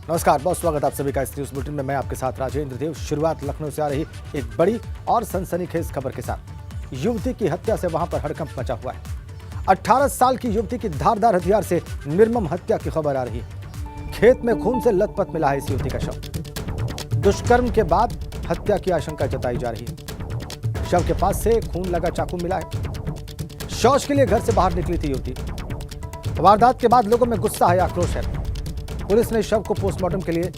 नमस्कार, बहुत स्वागत आप सभी का इस न्यूज बुलेटिन में। मैं आपके साथ राजेंद्र देव। शुरुआत लखनऊ से आ रही एक बड़ी और सनसनीखेज खबर के साथ। युवती की हत्या से वहां पर हड़कंप मचा हुआ है। 18 साल की युवती की धारदार हथियार से निर्मम हत्या की खबर आ रही है। खेत में खून से लथपथ मिला है इस युवती का शव। दुष्कर्म के बाद हत्या की आशंका जताई जा रही है। शव के पास से खून लगा चाकू मिला है। शौच के लिए घर से बाहर निकली थी युवती। वारदात के बाद लोगों में गुस्सा है, आक्रोश है। पुलिस ने शव को पोस्टमार्टम के लिए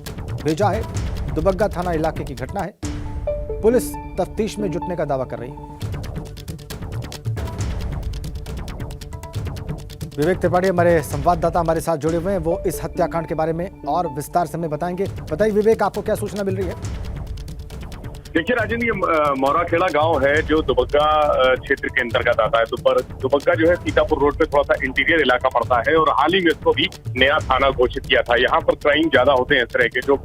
भेजा है। दुबग्गा थाना इलाके की घटना है। पुलिस तफ्तीश में जुटने का दावा कर रही है। विवेक त्रिपाठी हमारे संवाददाता हमारे साथ जुड़े हुए हैं। वो इस हत्याकांड के बारे में और विस्तार से हमें बताएंगे। बताइए विवेक, आपको क्या सूचना मिल रही है? देखिए राजेंद्र, ये मौराखेड़ा गांव है जो दुबग्गा क्षेत्र के अंतर्गत आता है। दुबग्गा जो है सीतापुर रोड पे थोड़ा सा इंटीरियर इलाका पड़ता है और हाल ही में इसको भी नया थाना घोषित किया था। यहाँ पर क्राइम ज्यादा होते हैं इस तरह के, जो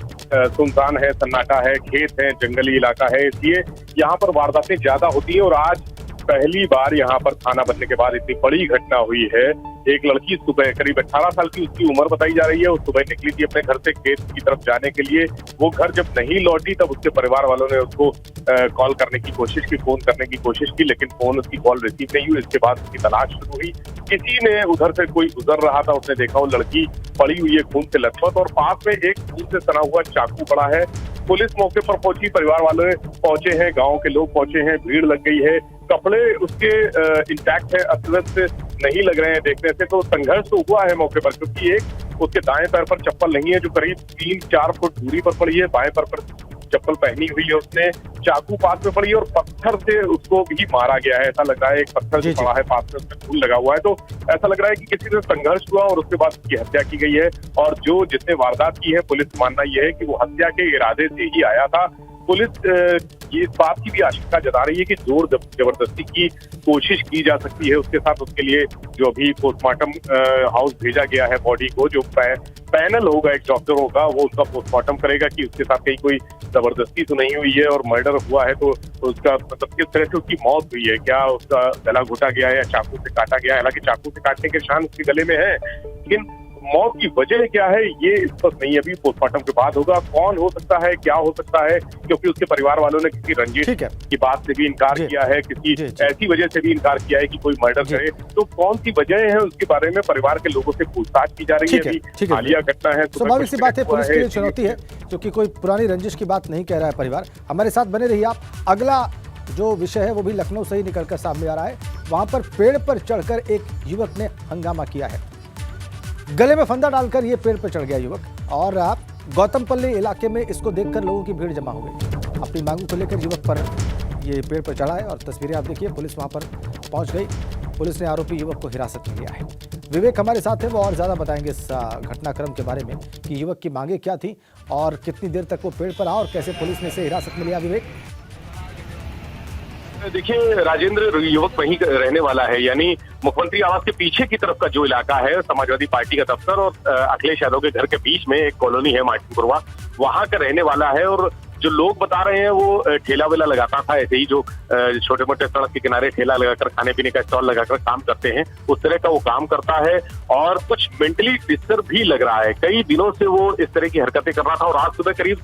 सुनसान है, सन्नाटा है, खेत है, जंगली इलाका है, इसलिए यहाँ पर वारदातें ज्यादा होती है। और आज पहली बार यहाँ पर थाना बनने के बाद इतनी बड़ी घटना हुई है। एक लड़की सुबह करीब 18 साल की उसकी उम्र बताई जा रही है। वो सुबह निकली थी अपने घर से खेत की तरफ जाने के लिए। वो घर जब नहीं लौटी तब उसके परिवार वालों ने उसको कॉल करने की कोशिश की, फोन करने की कोशिश की, लेकिन फोन उसकी कॉल रिसीव नहीं हुई। इसके बाद उसकी तलाश शुरू हुई। किसी ने उधर से कोई गुजर रहा था, उसने देखा वो लड़की पड़ी हुई है खून से लथपथ और पास में एक खून से सना हुआ चाकू पड़ा है। पुलिस मौके पर पहुंची, परिवार वाले पहुंचे हैं, गांव के लोग पहुंचे हैं, भीड़ लग गई है। कपड़े उसके इंटैक्ट है, अस्त नहीं लग रहे हैं देखने से। तो संघर्ष तो हुआ है मौके पर, क्योंकि एक उसके दाएं पैर पर चप्पल नहीं है जो करीब 3-4 फुट दूरी पर पड़ी है। बाएं पैर पर चप्पल पहनी हुई है उसने। चाकू पास में पड़ी है और पत्थर से उसको भी मारा गया है, ऐसा लग रहा है। एक पत्थर जो पड़ा है पास में, उसमें फूल लगा हुआ है। तो ऐसा लग रहा है कि किसी से संघर्ष हुआ और उसके बाद उसकी हत्या की गई है। और जो जिसने वारदात की है, पुलिस मानना यह है कि वो हत्या के इरादे से ही आया था। पुलिस ये इस बात की भी आशंका जता रही है कि जोर जबरदस्ती की कोशिश की जा सकती है उसके साथ। उसके लिए जो अभी पोस्टमार्टम हाउस भेजा गया है बॉडी को, जो पैनल होगा एक डॉक्टरों का, वो उसका पोस्टमार्टम करेगा कि उसके साथ कहीं कोई जबरदस्ती तो नहीं हुई है और मर्डर हुआ है तो उसका मतलब किस तरह से उसकी मौत हुई है। क्या उसका गला घोटा गया है या चाकू से काटा गया है? हालांकि चाकू से काटने के निशान उसके गले में है, लेकिन मौत की वजह क्या है ये स्पष्ट नहीं है। अभी पोस्टमार्टम के बाद होगा। कौन हो सकता है, क्या हो सकता है, क्योंकि उसके परिवार वालों ने किसी रंजिश की बात से भी इनकार किया है, किसी ऐसी वजह से भी इनकार किया है कि कोई मर्डर करे। तो कौन सी वजह है उसके बारे में परिवार के लोगों से पूछताछ की जा रही है। अभी हालिया घटना है, स्वाभाविक सी बात है, पुलिस के लिए चुनौती है क्योंकि कोई पुरानी रंजिश की बात नहीं कह रहा है परिवार। हमारे साथ बने रहिए आप। अगला जो विषय है वो भी लखनऊ से ही निकलकर सामने आ रहा है। वहां पर पेड़ पर चढ़कर एक युवक ने हंगामा किया है। गले में फंदा डालकर ये पेड़ पर चढ़ गया युवक और गौतमपल्ली इलाके में इसको देखकर लोगों की भीड़ जमा हो गई। अपनी मांगों को लेकर युवक पर ये पेड़ पर चढ़ा है और तस्वीरें आप देखिए। पुलिस वहां पर पहुंच गई। पुलिस ने आरोपी युवक को हिरासत में लिया है। विवेक हमारे साथ है, वो और ज्यादा बताएंगे इस घटनाक्रम के बारे में कि युवक की मांगे क्या थी और कितनी देर तक वो पेड़ पर रहा और कैसे पुलिस ने इसे हिरासत में लिया। विवेक, देखिए राजेंद्र, युवक वहीं रहने वाला है, यानी मुख्यमंत्री आवास के पीछे की तरफ का जो इलाका है, समाजवादी पार्टी का दफ्तर और अखिलेश यादव के घर के बीच में एक कॉलोनी है मार्टिनपुरवा, वहां का रहने वाला है। और जो लोग बता रहे हैं वो ठेला वेला लगाता था, ऐसे ही जो छोटे मोटे सड़क के किनारे ठेला लगाकर खाने पीने का स्टॉल लगाकर काम करते हैं, उस तरह का वो काम करता है। और कुछ मेंटली डिस्टर्ब भी लग रहा है। कई दिनों से वो इस तरह की हरकतें कर रहा था और आज सुबह करीब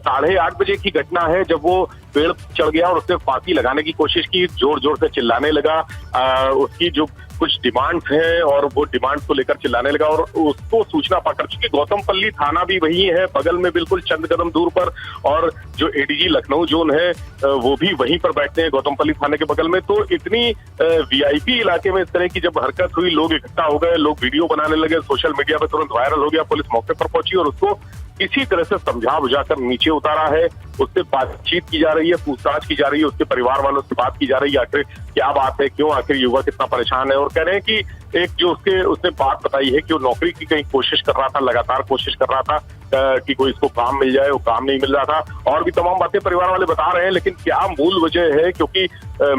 8:30 बजे की घटना है जब वो पेड़ चढ़ गया और उसने फांसी लगाने की कोशिश की, जोर जोर से चिल्लाने लगा। उसकी जो कुछ डिमांड्स हैं और वो डिमांड्स को लेकर चिल्लाने लगा और उसको सूचना पाकर, चूंकि गौतमपल्ली थाना भी वही है बगल में, बिल्कुल चंद कदम दूर पर, और जो एडीजी लखनऊ जोन है वो भी वहीं पर बैठते हैं गौतमपल्ली थाने के बगल में। तो इतनी वीआईपी इलाके में इस तरह की जब हरकत हुई, लोग इकट्ठा हो गए, लोग वीडियो बनाने लगे, सोशल मीडिया पर तुरंत वायरल हो गया। पुलिस मौके पर पहुंची और उसको इसी तरह से समझा बुझाकर नीचे उतारा है। उससे बातचीत की जा रही है, पूछताछ की जा रही है, उसके परिवार वालों से बात की जा रही है, आखिर क्या बात है, क्यों आखिर युवक इतना परेशान है। और कह रहे हैं कि एक जो उसने बात बताई है कि वो नौकरी की कहीं कोशिश कर रहा था, लगातार कोशिश कर रहा था कि कोई इसको काम मिल जाए, वो काम नहीं मिल रहा था। और भी तमाम बातें परिवार वाले बता रहे हैं, लेकिन क्या मूल वजह है, क्योंकि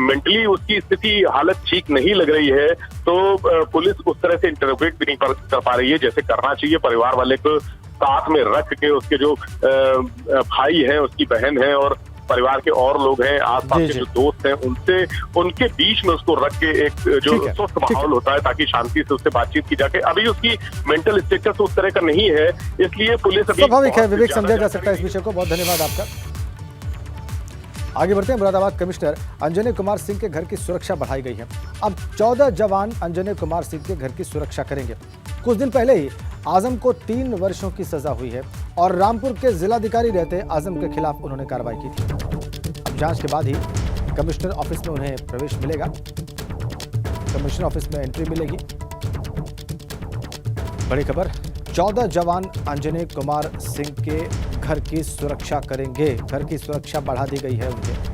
मेंटली उसकी स्थिति हालत ठीक नहीं लग रही है, तो पुलिस उस तरह से इंटरोगेट भी नहीं कर पा रही है जैसे करना चाहिए। परिवार वाले को साथ में रख के उसके जो भाई हैं, उसकी बहन है और परिवार के और लोग हैं, आसपास जी, के जी। जो दोस्त हैं, उनसे उनके बीच में उसको रख के एक जो ठीक है, स्वस्थ ठीक है। माहौल होता है ताकि शांति से उससे बातचीत की जाके। अभी उसकी मेंटल स्टेटस उस तरह का नहीं है, इसलिए पुलिस अभी स्वाभाविक है, बहुत विवेक ज्यादा समझा जा सकता है इस जानकारी विषय को। बहुत धन्यवाद आपका। आगे बढ़ते हैं। मुरादाबाद कमिश्नर अंजनी कुमार सिंह के घर की सुरक्षा बढ़ाई गई है। अब 14 जवान अंजनी कुमार सिंह के घर की सुरक्षा करेंगे। कुछ दिन पहले ही आजम को 3 वर्षों की सजा हुई है और रामपुर के जिलाधिकारी रहते आजम के खिलाफ उन्होंने कार्रवाई की थी। अब जांच के बाद ही कमिश्नर ऑफिस में उन्हें प्रवेश मिलेगा, कमिश्नर ऑफिस में एंट्री मिलेगी। बड़ी खबर, 14 जवान अंजनी कुमार सिंह के घर की सुरक्षा करेंगे। घर की सुरक्षा बढ़ा दी गई है उनके।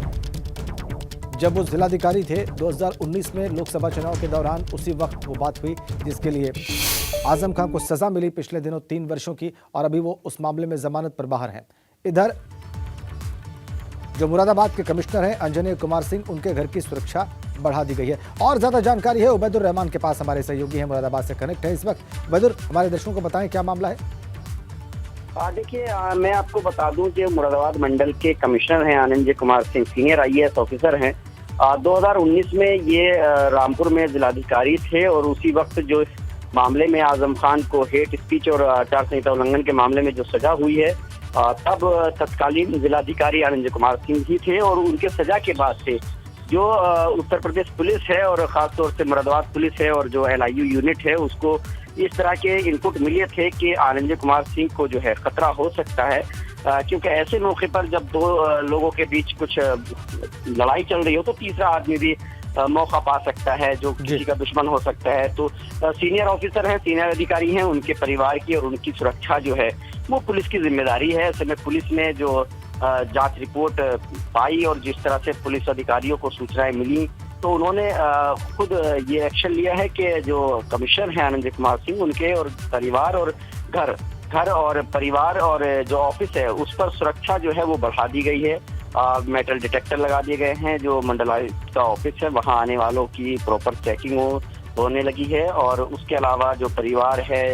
जब वो जिलाधिकारी थे 2019 में लोकसभा चुनाव के दौरान, उसी वक्त वो बात हुई जिसके लिए आजम खान को सजा मिली पिछले दिनों 3 वर्षों की, और अभी वो उस मामले में जमानत पर बाहर हैं। इधर जो मुरादाबाद के कमिश्नर हैं अंजनी कुमार सिंह, उनके घर की सुरक्षा बढ़ा दी गई है। और ज्यादा जानकारी है उबैदुर रहमान के पास, हमारे सहयोगी हैं मुरादाबाद से कनेक्ट है इस वक्त। उबैदुर, हमारे दर्शकों को बताएं क्या मामला है। देखिए, मैं आपको बता दूं कि मुरादाबाद मंडल के कमिश्नर हैं Anand Kumar Singh, senior IAS officer हैं। 2019 में ये रामपुर में जिलाधिकारी थे और उसी वक्त जो इस मामले में आजम खान को हेट स्पीच और आचार संहिता उल्लंघन के मामले में जो सजा हुई है, तब तत्कालीन जिलाधिकारी आनंद कुमार सिंह ही थे। और उनके सजा के बाद से जो उत्तर प्रदेश पुलिस है और खासतौर से मुरादाबाद पुलिस है और जो LIU यूनिट है, उसको इस तरह के इनपुट मिले थे कि आनंद कुमार सिंह को जो है खतरा हो सकता है, क्योंकि ऐसे मौके पर जब 2 लोगों के बीच कुछ लड़ाई चल रही हो तो तीसरा आदमी भी मौका पा सकता है जो किसी का दुश्मन हो सकता है। तो सीनियर ऑफिसर हैं, सीनियर अधिकारी हैं, उनके परिवार की और उनकी सुरक्षा जो है वो पुलिस की जिम्मेदारी है। ऐसे में पुलिस ने जो जांच रिपोर्ट पाई और जिस तरह से पुलिस अधिकारियों को सूचनाएं मिली, तो उन्होंने खुद ये एक्शन लिया है कि जो कमिश्नर हैं आनंद कुमार सिंह, उनके और परिवार और घर और परिवार और जो ऑफिस है उस पर सुरक्षा जो है वो बढ़ा दी गई है। मेटल डिटेक्टर लगा दिए गए हैं। जो मंडलायुक्त का ऑफिस है वहाँ आने वालों की प्रॉपर चेकिंग होने लगी है। और उसके अलावा जो परिवार है,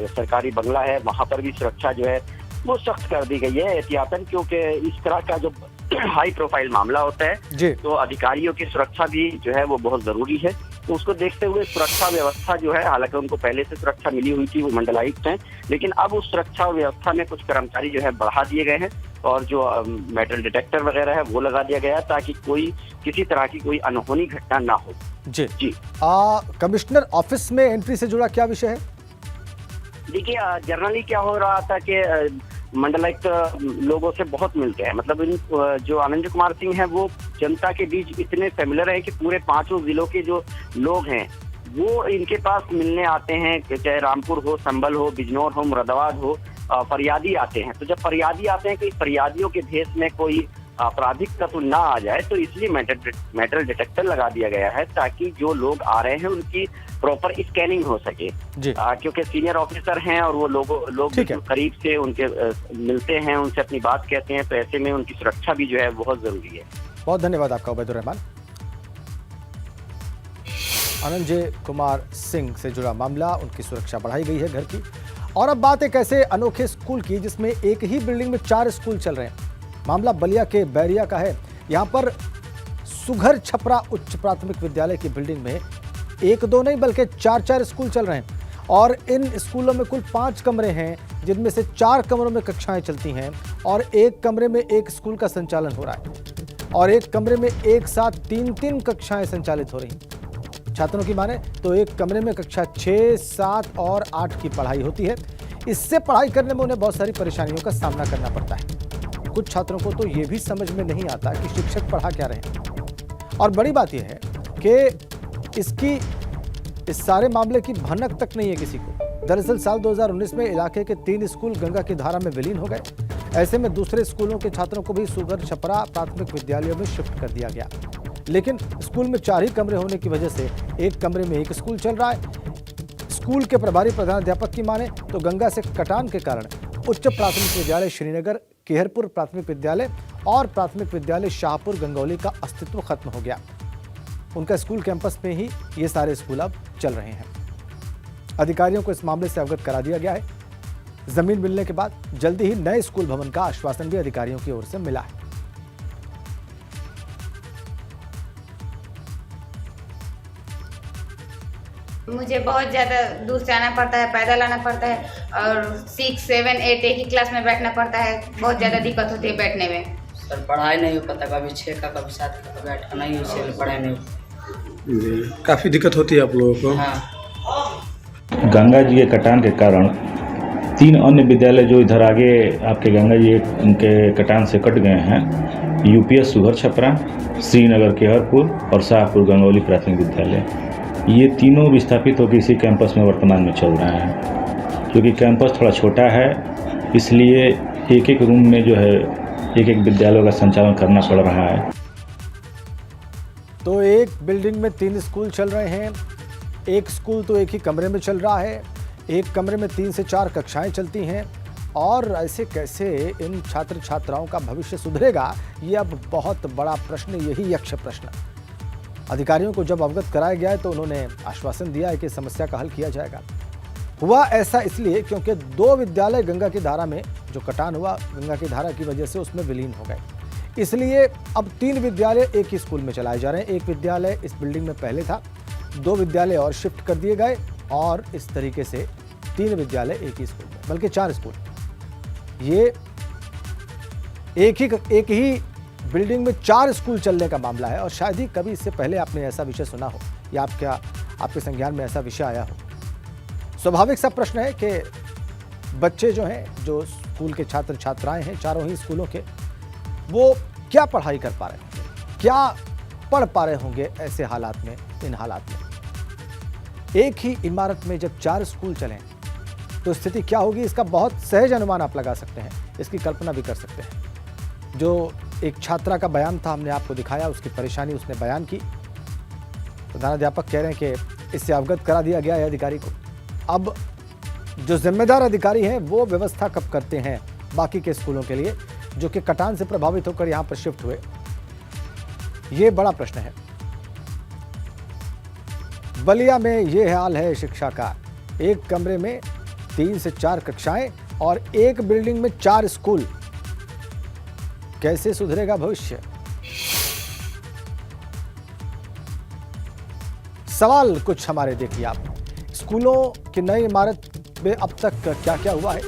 सरकारी बंगला है, वहाँ पर भी सुरक्षा जो है वो सख्त कर दी गई है एहतियातन, क्योंकि इस तरह का जो हाई प्रोफाइल मामला होता है तो अधिकारियों की सुरक्षा भी जो है वो बहुत जरूरी है। तो उसको देखते हुए सुरक्षा व्यवस्था जो है, हालांकि उनको पहले से सुरक्षा मिली हुई थी, वो मंडलायुक्त हैं, लेकिन अब उस सुरक्षा व्यवस्था में कुछ कर्मचारी जो है बढ़ा दिए गए हैं और जो मेटल डिटेक्टर वगैरह है वो लगा दिया गया है ताकि कोई किसी तरह की कोई अनहोनी घटना ना हो। जी। कमिश्नर ऑफिस में एंट्री से जुड़ा क्या विषय है? देखिए, जनरली क्या हो रहा था कि मंडलायुक्त लोगों से बहुत मिलते हैं। मतलब जो आनंद कुमार सिंह हैं वो जनता के बीच इतने फेमिलर है कि पूरे 5 जिलों के जो लोग हैं वो इनके पास मिलने आते हैं, चाहे रामपुर हो, संभल हो, बिजनौर हो, मुरादाबाद हो, फरियादी आते हैं। तो जब फरियादी आते हैं कि फरियादियों के भेष में कोई आपराधिक तत्व ना आ जाए, तो इसलिए मेटल डिटेक्टर लगा दिया गया है ताकि जो लोग आ रहे हैं उनकी प्रॉपर स्कैनिंग हो सके। क्योंकि सीनियर ऑफिसर हैं और वो लोग करीब से उनके मिलते हैं, उनसे अपनी बात कहते हैं, तो ऐसे में उनकी सुरक्षा भी जो है बहुत जरूरी है। बहुत धन्यवाद आपका उबैदुर रहमान। आनंद कुमार सिंह से जुड़ा मामला, उनकी सुरक्षा बढ़ाई गई है घर की। और अब बात एक ऐसे अनोखे स्कूल की जिसमें एक ही बिल्डिंग में 4 स्कूल चल रहे हैं। मामला बलिया के बैरिया का है। यहाँ पर सुघर छपरा उच्च प्राथमिक विद्यालय की बिल्डिंग में 1-2 नहीं बल्कि 4-4 स्कूल चल रहे हैं और इन स्कूलों में कुल 5 कमरे हैं, जिनमें से 4 कमरों में कक्षाएं चलती हैं और एक कमरे में एक स्कूल का संचालन हो रहा है और एक कमरे में एक साथ 3-3 कक्षाएं संचालित हो रही हैं। छात्रों की माने तो एक कमरे में कक्षा 6, 7 और 8 की पढ़ाई होती है। इससे पढ़ाई करने में उन्हें बहुत सारी परेशानियों का सामना करना पड़ता है। कुछ छात्रों को तो ये भी समझ में नहीं आता कि शिक्षक पढ़ा क्या रहे हैं। और बड़ी बात यह है कि इस सारे मामले की भनक तक नहीं है किसी को। दरअसल साल 2019 में इलाके के 3 स्कूल गंगा की धारा में विलीन हो गए। ऐसे में दूसरे स्कूलों के छात्रों को भी सुघर छपरा प्राथमिक विद्यालयों में शिफ्ट कर दिया गया, लेकिन स्कूल में 4 ही कमरे होने की वजह से एक कमरे में एक स्कूल चल रहा है। स्कूल के प्रभारी प्रधानाध्यापक की माने तो गंगा से कटान के कारण उच्च प्राथमिक विद्यालय श्रीनगर, केहरपुर प्राथमिक विद्यालय और प्राथमिक विद्यालय शाहपुर गंगौली का अस्तित्व खत्म हो गया। उनका स्कूल कैंपस में ही ये सारे स्कूल अब चल रहे हैं। अधिकारियों को इस मामले से अवगत करा दिया गया है। जमीन मिलने के बाद जल्दी ही नए स्कूल भवन का आश्वासन भी अधिकारियों की ओर से मिला है। मुझे बहुत ज़्यादा दूर से आना पड़ता है, पैदल आना पड़ता है और 6, 7, 8 एक ही क्लास में बैठना पड़ता है। बहुत ज़्यादा दिक्कत होती है बैठने में। सर पढ़ाई नहीं हो पाता, कभी 6 का कभी 7 का बैठा नहीं हो, इसलिए पढ़ाई नहीं हो। जी काफ़ी दिक्कत होती है आप लोगों को। हाँ, गंगा जी के कटान के कारण 3 अन्य विद्यालय जो इधर आगे आपके गंगा जी उनके कटान से कट गए हैं, यूपीएस सुगर छपरा, श्रीनगर केहरपुर और शाहपुर गंगौली प्राथमिक विद्यालय, ये तीनों विस्थापित होकर इसी कैंपस में वर्तमान में चल रहे हैं। क्योंकि कैंपस थोड़ा छोटा है, इसलिए एक एक रूम में जो है एक एक विद्यालयों का संचालन करना पड़ रहा है। तो एक बिल्डिंग में 3 स्कूल चल रहे हैं, एक स्कूल तो एक ही कमरे में चल रहा है, एक कमरे में 3 से 4 कक्षाएं चलती हैं, और ऐसे कैसे इन छात्र छात्राओं का भविष्य सुधरेगा, ये अब बहुत बड़ा प्रश्न, यही यक्ष प्रश्न। अधिकारियों को जब अवगत कराया गया है तो उन्होंने आश्वासन दिया है कि समस्या का हल किया जाएगा। हुआ ऐसा इसलिए क्योंकि 2 विद्यालय गंगा की धारा में जो कटान हुआ, गंगा की धारा की वजह से उसमें विलीन हो गए, इसलिए अब 3 विद्यालय एक ही स्कूल में चलाए जा रहे हैं। एक विद्यालय इस बिल्डिंग में पहले था, 2 विद्यालय और शिफ्ट कर दिए गए, और इस तरीके से 3 विद्यालय एक ही स्कूल में, बल्कि 4 स्कूल। ये एक ही बिल्डिंग में 4 स्कूल चलने का मामला है, और शायद ही कभी इससे पहले आपने ऐसा विषय सुना हो या आपके संज्ञान में ऐसा विषय आया हो। स्वाभाविक सा प्रश्न है कि बच्चे जो हैं, जो स्कूल के छात्र छात्राएं हैं, चारों ही स्कूलों के, वो क्या पढ़ाई कर पा रहे होंगे, क्या पढ़ पा रहे होंगे ऐसे हालात में, इन हालात में। एक ही इमारत में जब 4 स्कूल चलें तो स्थिति क्या होगी, इसका बहुत सहज अनुमान आप लगा सकते हैं, इसकी कल्पना भी कर सकते हैं। जो एक छात्रा का बयान था, हमने आपको दिखाया, उसकी परेशानी उसने बयान की। प्रधानाध्यापक कह रहे हैं कि इससे अवगत करा दिया गया है अधिकारी को। अब जो जिम्मेदार अधिकारी हैं वो व्यवस्था कब करते हैं बाकी के स्कूलों के लिए जो कि कटान से प्रभावित होकर यहां पर शिफ्ट हुए, ये बड़ा प्रश्न है। बलिया में ये हाल है शिक्षा का, एक कमरे में 3 से 4 कक्षाएं और एक बिल्डिंग में 4 स्कूल। कैसे सुधरेगा भविष्य? सवाल कुछ हमारे देखिए आप, स्कूलों की नई इमारत में अब तक क्या क्या हुआ है।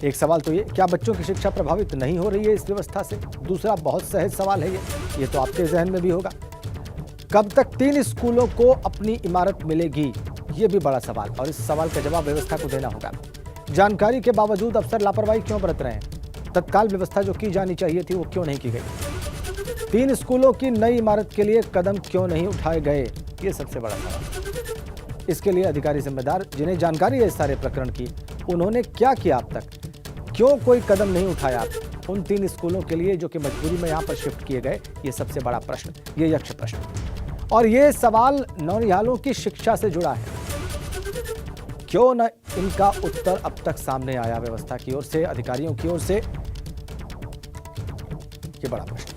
एक सवाल तो ये, क्या बच्चों की शिक्षा प्रभावित नहीं हो रही है इस व्यवस्था से? दूसरा बहुत सहज सवाल है ये तो आपके जहन में भी होगा, कब तक 3 स्कूलों को अपनी इमारत मिलेगी? ये भी बड़ा सवाल, और इस सवाल का जवाब व्यवस्था को देना होगा। जानकारी के बावजूद अफसर लापरवाही क्यों बरत रहे हैं? तत्काल व्यवस्था जो की जानी चाहिए थी वो क्यों नहीं की गई? 3 स्कूलों की नई इमारत के लिए कदम क्यों नहीं उठाए गए? ये सबसे बड़ा सवाल। इसके लिए अधिकारी जिम्मेदार, जिन्हें जानकारी है इस सारे प्रकरण की, उन्होंने क्या किया अब तक? क्यों कोई कदम नहीं उठाया उन 3 स्कूलों के लिए जो कि मजबूरी में यहाँ पर शिफ्ट किए गए? ये सबसे बड़ा प्रश्न, ये यक्ष प्रश्न, और ये सवाल नौनिहालों की शिक्षा से जुड़ा है। क्यों न इनका उत्तर अब तक सामने आया व्यवस्था की ओर से, अधिकारियों की ओर से? ये बड़ा प्रश्न।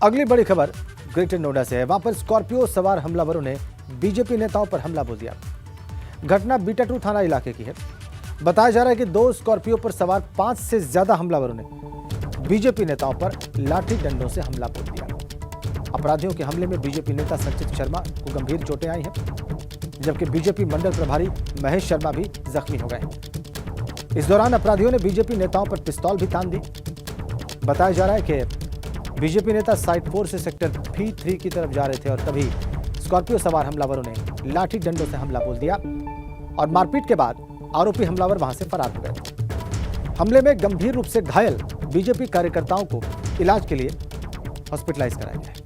अगली बड़ी खबर ग्रेटर नोएडा से है। वहां पर स्कॉर्पियो सवार हमलावरों ने बीजेपी नेताओं पर हमला बोल दिया। घटना बीटा-2 थाना इलाके की है। बताया जा रहा है कि 2 स्कॉर्पियो पर सवार 5 से ज्यादा हमलावरों ने बीजेपी नेताओं पर लाठी डंडों से हमला बोल दिया। अपराधियों के हमले में बीजेपी नेता संचित शर्मा को गंभीर चोटें आई हैं, जबकि बीजेपी मंडल प्रभारी महेश शर्मा भी जख्मी हो गए। इस दौरान अपराधियों ने बीजेपी नेताओं पर पिस्तौल भी तान दी। बताया जा रहा है कि बीजेपी नेता साइड 4 से सेक्टर P3 की तरफ जा रहे थे और तभी स्कॉर्पियो सवार हमलावरों ने लाठी डंडों से हमला बोल दिया और मारपीट के बाद आरोपी हमलावर वहां से फरार हो गए। हमले में गंभीर रूप से घायल बीजेपी कार्यकर्ताओं को इलाज के लिए हॉस्पिटलाइज कराया गया है।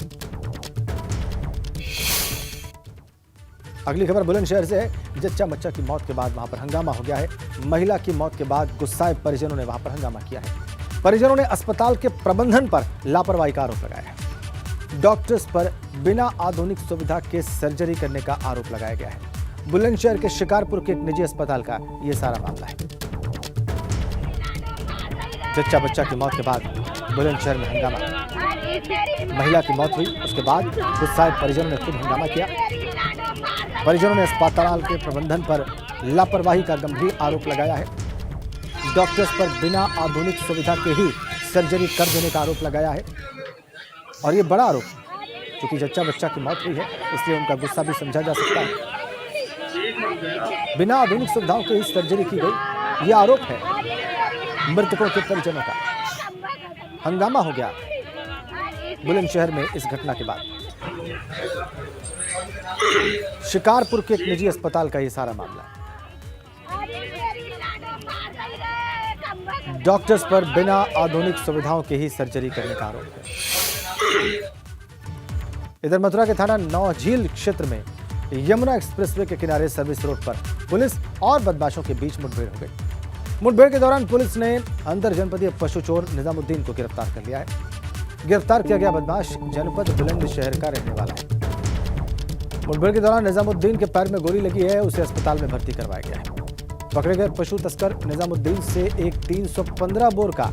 अगली खबर बुलंदशहर से है। जच्चा मच्चा की मौत के बाद वहां पर हंगामा हो गया है। महिला की मौत के बाद गुस्साए परिजनों ने वहां पर हंगामा किया है। परिजनों ने अस्पताल के प्रबंधन पर लापरवाही का आरोप लगाया है। डॉक्टर्स पर बिना आधुनिक सुविधा के सर्जरी करने का आरोप लगाया गया है। बुलंदशहर के शिकारपुर के एक निजी अस्पताल का यह सारा मामला है। जच्चा बच्चा की मौत के बाद बुलंदशहर में हंगामा, महिला की मौत हुई, उसके बाद गुस्साए परिजनों ने खुद हंगामा किया। परिजनों ने अस्पताल के प्रबंधन पर लापरवाही का गंभीर आरोप लगाया है। डॉक्टर्स पर बिना आधुनिक सुविधा के ही सर्जरी कर देने का आरोप लगाया है। और ये बड़ा आरोप, क्योंकि जच्चा बच्चा की मौत हुई है, इसलिए उनका गुस्सा भी समझा जा सकता है। बिना आधुनिक सुविधाओं के ही सर्जरी की गई, ये आरोप है मृतकों के परिजनों का। हंगामा हो गया बुलंदशहर में इस घटना के बाद। शिकारपुर के एक निजी अस्पताल का ये सारा मामला। डॉक्टर्स पर बिना आधुनिक सुविधाओं के ही सर्जरी करने का आरोप है। इधर मथुरा के थाना नौझील क्षेत्र में यमुना एक्सप्रेसवे के किनारे सर्विस रोड पर पुलिस और बदमाशों के बीच मुठभेड़ हो गई। मुठभेड़ के दौरान पुलिस ने अंतर जनपदीय पशु चोर निजामुद्दीन को गिरफ्तार कर लिया है। गिरफ्तार किया गया बदमाश जनपद बुलंदशहर का रहने वाला है। मुठभेड़ के दौरान निजामुद्दीन के पैर में गोली लगी है, उसे अस्पताल में भर्ती करवाया गया है। पकड़े गए पशु तस्कर निजामुद्दीन से एक 315 बोर का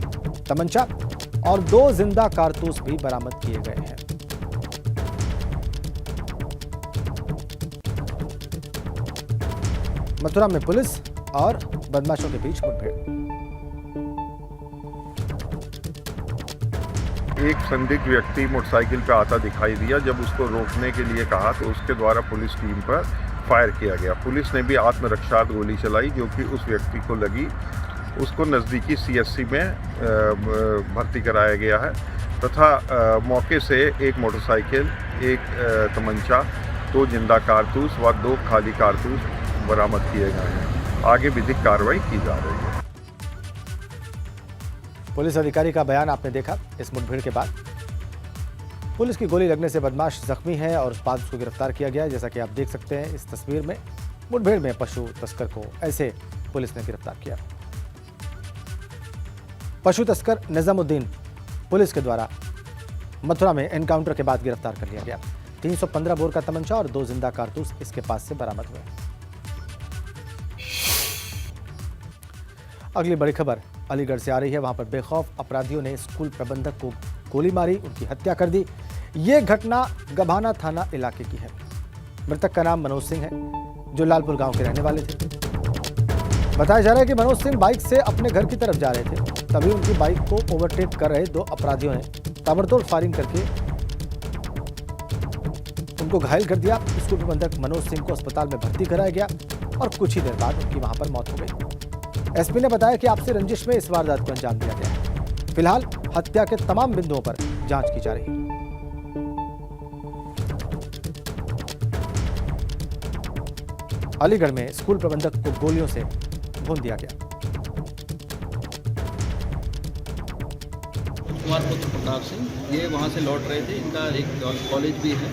तमंचा और 2 जिंदा कारतूस भी बरामद किए गए हैं। मथुरा में पुलिस और बदमाशों के बीच मुठभेड़। एक संदिग्ध व्यक्ति मोटरसाइकिल पर आता दिखाई दिया। जब उसको रोकने के लिए कहा तो उसके द्वारा पुलिस टीम पर फायर किया गया। पुलिस ने भी आत्मरक्षार्थ गोली चलाई जो कि उस व्यक्ति को लगी। उसको नज़दीकी CSC में भर्ती कराया गया है तथा मौके से एक मोटरसाइकिल, एक तमंचा, 2 जिंदा कारतूस व 2 खाली कारतूस बरामद किए गए हैं। आगे विधिक कार्रवाई की जा रही है। पुलिस अधिकारी का बयान आपने देखा। इस मुठभेड़ के बाद पुलिस की गोली लगने से बदमाश जख्मी है और उस बाद उसको गिरफ्तार किया गया है। जैसा कि आप देख सकते हैं इस तस्वीर में, मुठभेड़ में पशु तस्कर को ऐसे पुलिस ने गिरफ्तार किया। पशु तस्कर निजामुद्दीन पुलिस के द्वारा मथुरा में एनकाउंटर के बाद गिरफ्तार कर लिया गया। 315 बोर का तमंचा और 2 जिंदा कारतूस इसके पास से बरामद हुए। अगली बड़ी खबर अलीगढ़ से आ रही है। वहां पर बेखौफ अपराधियों ने स्कूल प्रबंधक को गोली मारी, उनकी हत्या कर दी। ये घटना गभाना थाना इलाके की है। मृतक का नाम मनोज सिंह है, जो लालपुर गांव के रहने वाले थे। बताया जा रहा है कि मनोज सिंह बाइक से अपने घर की तरफ जा रहे थे, तभी उनकी बाइक को ओवरटेक कर रहे 2 अपराधियों ने ताबड़तोड़ फायरिंग करके उनको घायल कर दिया। स्कूल प्रबंधक मनोज सिंह को अस्पताल में भर्ती कराया गया और कुछ ही देर बाद उनकी वहां पर मौत हो गई। एसपी ने बताया कि आपसी रंजिश में इस वारदात को अंजाम दिया गया है। फिलहाल हत्या के तमाम बिंदुओं पर जांच की जा रही है। अलीगढ़ में स्कूल प्रबंधक को गोलियों से भून दिया गया। कुमार पुत्र प्रताप सिंह ये वहाँ से लौट रहे थे। इनका एक कॉलेज भी है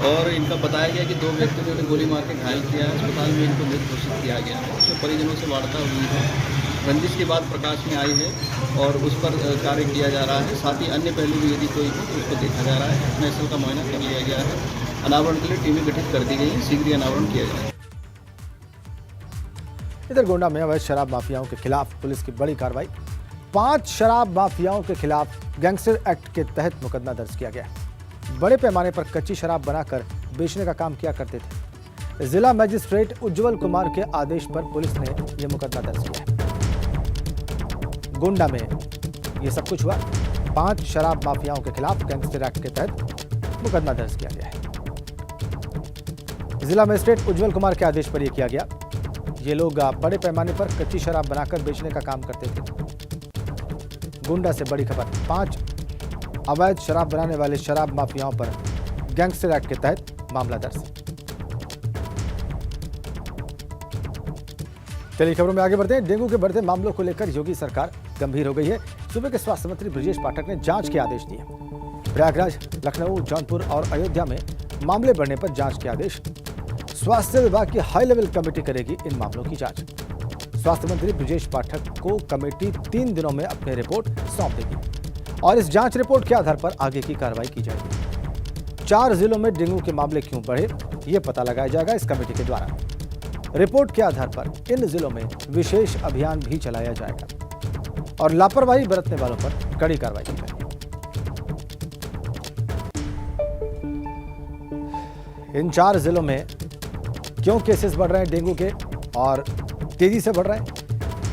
और इनका बताया गया कि 2 व्यक्तियों ने गोली मार के घायल किया है। अस्पताल में इनको मृत घोषित किया गया है। उसमें परिजनों से वार्ता हुई है, रंजिश की बात प्रकाश में आई है और उस पर कार्य किया जा रहा है। साथ ही अन्य पहलू भी यदि कोई हो तो उसको देखा जा रहा है। घटनास्थल का मुआयना कर लिया गया है। अनावरण के लिए टीमें गठित कर दी गई हैं, शीघ्र ही अनावरण किया जाएगा। इधर गोंडा में अवैध शराब माफियाओं के खिलाफ पुलिस की बड़ी कार्रवाई। 5 शराब माफियाओं के खिलाफ गैंगस्टर एक्ट के तहत मुकदमा दर्ज किया गया है। बड़े पैमाने पर कच्ची शराब बनाकर बेचने का काम किया करते थे। जिला मजिस्ट्रेट उज्जवल कुमार के आदेश पर पुलिस ने यह मुकदमा दर्ज किया है। गोंडा में यह सब कुछ हुआ। 5 शराब माफियाओं के खिलाफ गैंगस्टर एक्ट के तहत मुकदमा दर्ज किया गया है। जिला मजिस्ट्रेट उज्जवल कुमार के आदेश पर यह किया गया। ये लोग बड़े पैमाने पर कच्ची शराब बनाकर बेचने का काम करते थे। गोंडा से बड़ी खबर। 5 अवैध शराब बनाने वाले शराब माफियाओं पर गैंगस्टर एक्ट के तहत मामला दर्ज। चलिए खबरों में आगे बढ़ते हैं। डेंगू के बढ़ते मामलों को लेकर योगी सरकार गंभीर हो गई है। सूबे के स्वास्थ्य मंत्री ब्रजेश पाठक ने जांच के आदेश दिए। प्रयागराज, लखनऊ, जौनपुर और अयोध्या में मामले बढ़ने पर जांच के आदेश। स्वास्थ्य विभाग की हाई लेवल कमेटी करेगी इन मामलों की जांच। स्वास्थ्य मंत्री ब्रजेश पाठक को कमेटी 3 दिनों में अपनी रिपोर्ट सौंप देगी और इस जांच रिपोर्ट के आधार पर आगे की कार्रवाई की जाएगी। 4 जिलों में डेंगू के मामले क्यों बढ़े, ये पता लगाया जाएगा इस कमेटी के द्वारा। रिपोर्ट के आधार पर इन जिलों में विशेष अभियान भी चलाया जाएगा और लापरवाही बरतने वालों पर कड़ी कार्रवाई की जाएगी। इन 4 जिलों में क्यों केसेस बढ़ रहे हैं डेंगू के और तेजी से बढ़ रहे हैं,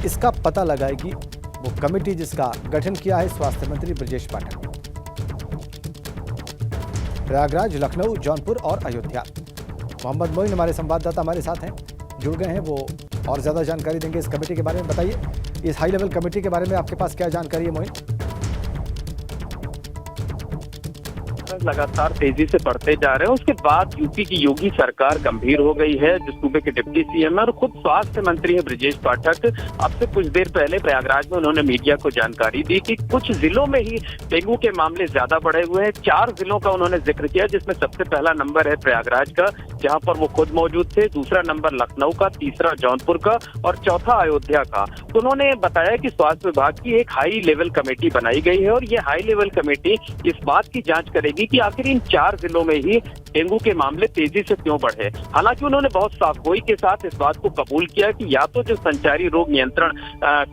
इसका पता लगाएगी वो कमेटी जिसका गठन किया है स्वास्थ्य मंत्री ब्रजेश पाठक। प्रयागराज, लखनऊ, जौनपुर और अयोध्या। मोहम्मद मोइन हमारे संवाददाता हमारे साथ हैं, जुड़ गए हैं, वो और ज़्यादा जानकारी देंगे इस कमेटी के बारे में। बताइए, इस हाई लेवल कमेटी के बारे में आपके पास क्या जानकारी है मोइन? लगातार तेजी से बढ़ते जा रहे हैं। उसके बाद यूपी की योगी सरकार गंभीर हो गई है। जो सूबे के डिप्टी सीएम है और खुद स्वास्थ्य मंत्री है ब्रजेश पाठक, अब से कुछ देर पहले प्रयागराज में उन्होंने मीडिया को जानकारी दी कि कुछ जिलों में ही डेंगू के मामले ज्यादा बढ़े हुए हैं। 4 जिलों का उन्होंने जिक्र किया, जिसमें सबसे पहला नंबर है प्रयागराज का, जहां पर वो खुद मौजूद थे, दूसरा नंबर लखनऊ का, तीसरा जौनपुर का और चौथा अयोध्या का। तो उन्होंने बताया कि स्वास्थ्य विभाग की एक हाई लेवल कमेटी बनाई गई है और ये हाई लेवल कमेटी इस बात की जांच करेगी कि आखिर इन 4 जिलों में ही डेंगू के मामले तेजी से क्यों बढ़े। हालांकि उन्होंने बहुत साफगोई के साथ इस बात को कबूल किया कि या तो जो संचारी रोग नियंत्रण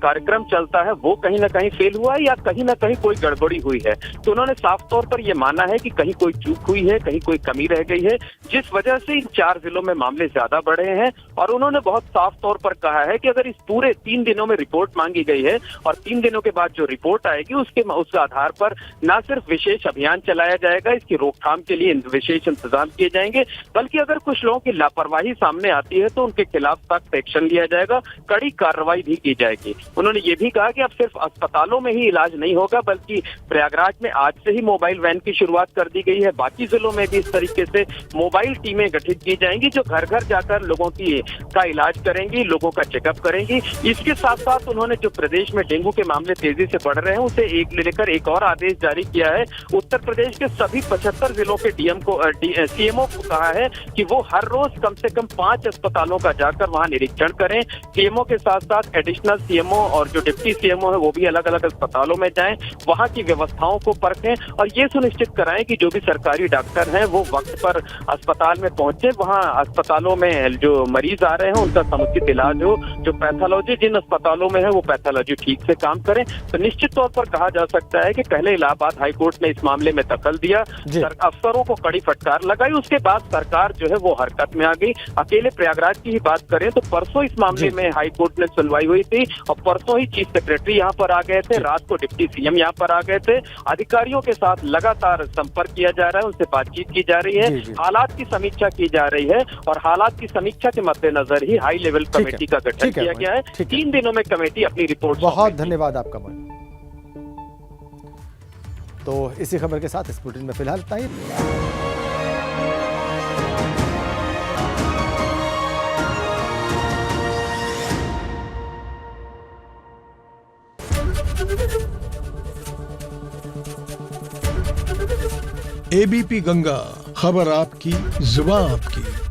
कार्यक्रम चलता है वो कहीं ना कहीं फेल हुआ है या कहीं ना कहीं कोई गड़बड़ी हुई है। तो उन्होंने साफ तौर पर यह माना है कि कहीं कोई चूक हुई है, कहीं कोई कमी रह गई है, जिस वजह से इन 4 जिलों में मामले ज्यादा बढ़े हैं। और उन्होंने बहुत साफ तौर पर कहा है कि अगर इस पूरे 3 दिनों में रिपोर्ट मांगी गई है और 3 दिनों के बाद जो रिपोर्ट आएगी उसके आधार पर न सिर्फ विशेष अभियान चलाया जाएगा, इसकी रोकथाम के लिए विशेष इंतजाम किए जाएंगे, बल्कि अगर कुछ लोगों की लापरवाही सामने आती है तो उनके खिलाफ सख्त एक्शन लिया जाएगा, कड़ी कार्रवाई भी की जाएगी। उन्होंने ये भी कहा कि अब सिर्फ अस्पतालों में ही इलाज नहीं होगा, बल्कि प्रयागराज में आज से ही मोबाइल वैन की शुरुआत कर दी गई है। बाकी जिलों में भी इस तरीके से मोबाइल टीमें गठित की जाएंगी जो घर घर जाकर लोगों का इलाज करेंगी, लोगों का चेकअप करेंगी। इसके साथ साथ उन्होंने जो प्रदेश में डेंगू के मामले तेजी से बढ़ रहे हैं उसे लेकर एक और आदेश जारी किया है। उत्तर प्रदेश के सभी 75 जिलों के सीएमओ को कहा है कि वो हर रोज कम से कम 5 अस्पतालों का जाकर वहां निरीक्षण करें। सीएमओ के साथ साथ एडिशनल सीएमओ और जो डिप्टी सीएमओ है वो भी अलग अलग अस्पतालों में जाएं, वहां की व्यवस्थाओं को परखें और ये सुनिश्चित कराएं कि जो भी सरकारी डॉक्टर हैं वो वक्त पर अस्पताल में पहुंचे, वहां अस्पतालों में जो मरीज आ रहे हैं उनका समुचित इलाज हो। जो पैथोलॉजी जिन अस्पतालों में है वो पैथोलॉजी ठीक से काम करें। तो निश्चित तौर पर कहा जा सकता है कि पहले इलाहाबाद हाईकोर्ट ने इस मामले में दखल दिया, अफसरों को कड़ी फटकार लगाई, उसके बाद सरकार जो है वो हरकत में आ गई। अकेले प्रयागराज की ही बात करें तो परसों इस मामले में हाईकोर्ट में सुनवाई हुई थी और परसों ही चीफ सेक्रेटरी यहाँ पर आ गए थे, रात को डिप्टी सीएम यहाँ पर आ गए थे। अधिकारियों के साथ लगातार संपर्क किया जा रहा है, उनसे बातचीत की जा रही है, हालात की समीक्षा की जा रही है और हालात की समीक्षा के मद्देनजर ही हाई लेवल कमेटी का गठन किया गया है। 3 दिनों में कमेटी अपनी रिपोर्ट। बहुत धन्यवाद आपका मोइन। तो इसी खबर के साथ इस बुलेटिन में फिलहाल इतना ही। एबीपी गंगा, खबर आपकी, जुबान आपकी।